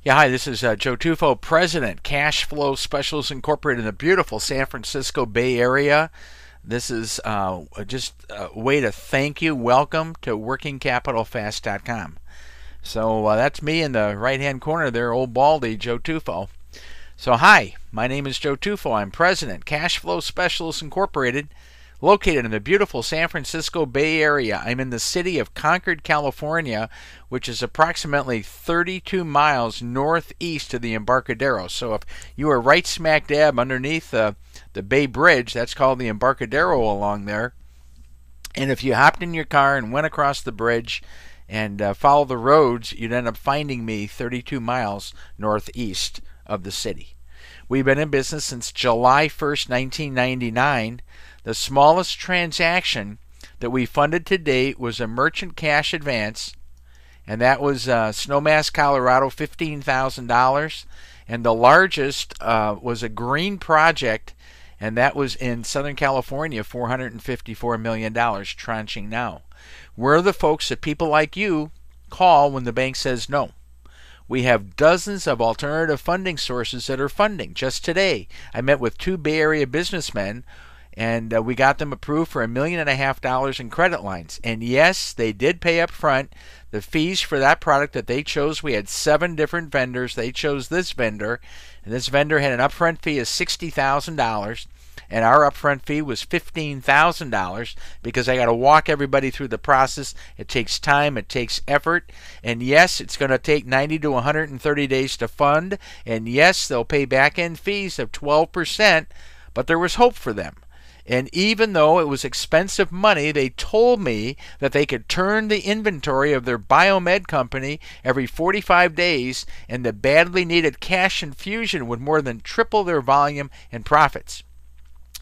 Yeah, hi, this is Joe Tufo, President, Cash Flow Specials Incorporated in the beautiful San Francisco Bay Area. This is just a way to thank you. Welcome to WorkingCapitalFast.com. So that's me in the right-hand corner there, old baldy Joe Tufo. So hi, my name is Joe Tufo. I'm President, Cash Flow Specialists Incorporated, located in the beautiful San Francisco Bay Area. I'm in the city of Concord, California, which is approximately 32 miles northeast of the Embarcadero. So if you are right smack dab underneath the Bay Bridge, that's called the Embarcadero along there. And if you hopped in your car and went across the bridge and followed the roads, you'd end up finding me 32 miles northeast of the city. We've been in business since July 1st, 1999. The smallest transaction that we funded to date was a merchant cash advance, and that was Snowmass, Colorado, $15,000. And the largest was a green project, and that was in Southern California, $454 million, tranching now. We're the folks that people like you call when the bank says no. We have dozens of alternative funding sources that are funding. Just today, I met with two Bay Area businessmen, and we got them approved for $1.5 million in credit lines. And yes, they did pay up front. The fees for that product that they chose, we had 7 different vendors. They chose this vendor, and this vendor had an upfront fee of $60,000, and our upfront fee was $15,000 because I got to walk everybody through the process. It takes time, it takes effort, and yes, it's going to take 90 to 130 days to fund, and yes, they'll pay back-end fees of 12%, but there was hope for them. And even though it was expensive money, they told me that they could turn the inventory of their biomed company every 45 days, and the badly needed cash infusion would more than triple their volume and profits.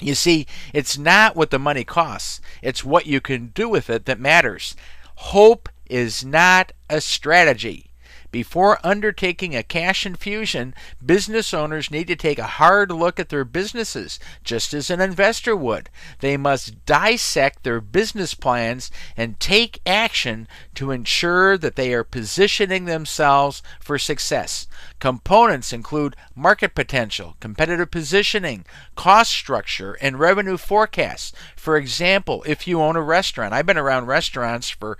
You see, it's not what the money costs, it's what you can do with it that matters. Hope is not a strategy. Before undertaking a cash infusion, business owners need to take a hard look at their businesses, just as an investor would. They must dissect their business plans and take action to ensure that they are positioning themselves for success. Components include market potential, competitive positioning, cost structure, and revenue forecasts. For example, if you own a restaurant, I've been around restaurants for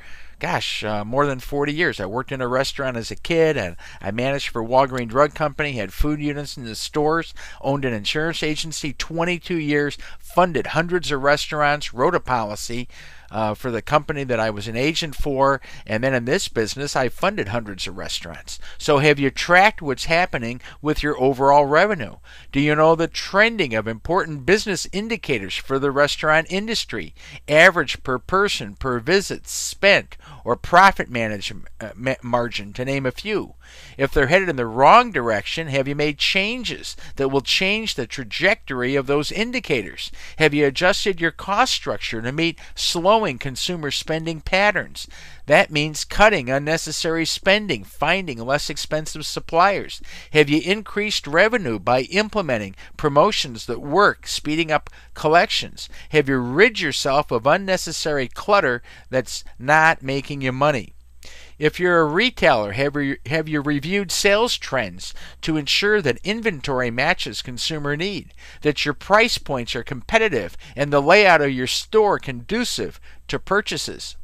more than 40 years. I worked in a restaurant as a kid, and I managed for Walgreens Drug Company, had food units in the stores, owned an insurance agency 22 years, funded hundreds of restaurants, wrote a policy for the company that I was an agent for, and then in this business I funded hundreds of restaurants. So have you tracked what's happening with your overall revenue? Do you know the trending of important business indicators for the restaurant industry? Average per person, per visit spent, or profit margin, to name a few. If they're headed in the wrong direction, have you made changes that will change the trajectory of those indicators? Have you adjusted your cost structure to meet slowing consumer spending patterns? That means cutting unnecessary spending, finding less expensive suppliers. Have you increased revenue by implementing promotions that work, speeding up collections? Have you rid yourself of unnecessary clutter that's not making you money? If you're a retailer, have you reviewed sales trends to ensure that inventory matches consumer need, that your price points are competitive, and the layout of your store conducive to purchases?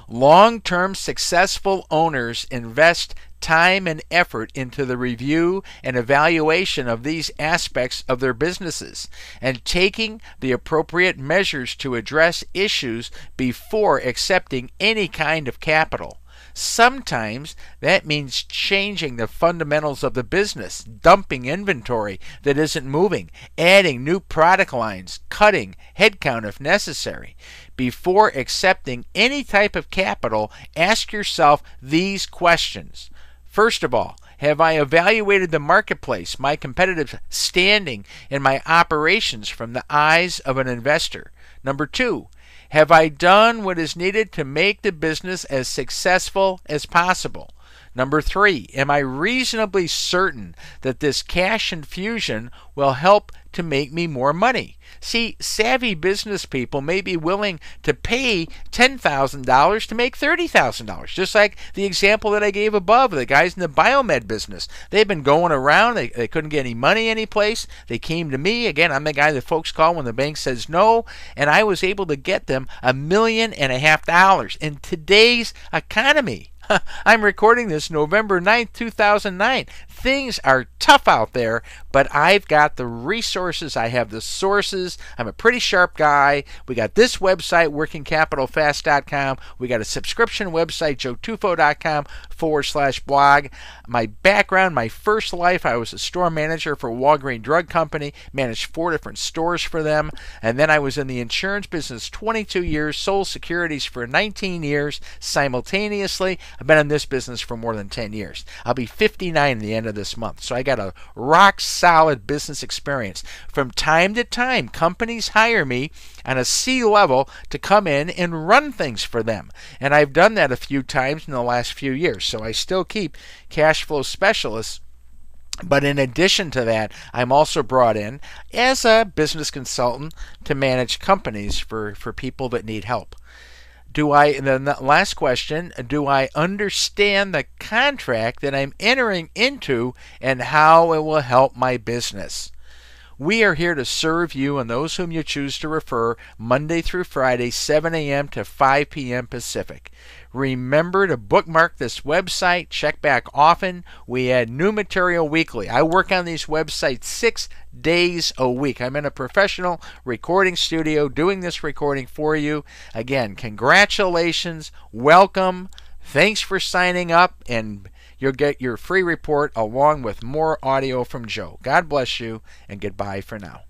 Long-term successful owners invest time and effort into the review and evaluation of these aspects of their businesses and taking the appropriate measures to address issues before accepting any kind of capital. Sometimes that means changing the fundamentals of the business, dumping inventory that isn't moving, adding new product lines, cutting headcount if necessary. Before accepting any type of capital, ask yourself these questions. First of all, have I evaluated the marketplace, my competitive standing, and my operations from the eyes of an investor? Number 2, have I done what is needed to make the business as successful as possible? Number 3, am I reasonably certain that this cash infusion will help to make me more money? See, savvy business people may be willing to pay $10,000 to make $30,000, just like the example that I gave above, the guys in the biomed business. They've been going around, they couldn't get any money anyplace. They came to me. Again, I'm the guy that folks call when the bank says no, and I was able to get them $1.5 million in today's economy. I'm recording this November 9th, 2009. Things are tough out there, but I've got the resources. I have the sources. I'm a pretty sharp guy. We got this website, workingcapitalfast.com. We got a subscription website, joetufo.com/blog. My background, my first life, I was a store manager for Walgreens Drug Company, managed 4 different stores for them, and then I was in the insurance business 22 years, sold securities for 19 years simultaneously. I've been in this business for more than 10 years. I'll be 59 at the end of this month. So I got a rock solid business experience. From time to time, companies hire me on a C level to come in and run things for them. And I've done that a few times in the last few years. So I still keep cash flow specialists. But in addition to that, I'm also brought in as a business consultant to manage companies for people that need help. The last question, do I understand the contract that I'm entering into and how it will help my business? We are here to serve you and those whom you choose to refer Monday through Friday, 7 a.m. to 5 p.m. Pacific. Remember to bookmark this website. Check back often. We add new material weekly. I work on these websites 6 days a week. I'm in a professional recording studio doing this recording for you. Again, congratulations. Welcome. Thanks for signing up, and you'll get your free report along with more audio from Joe. God bless you, and goodbye for now.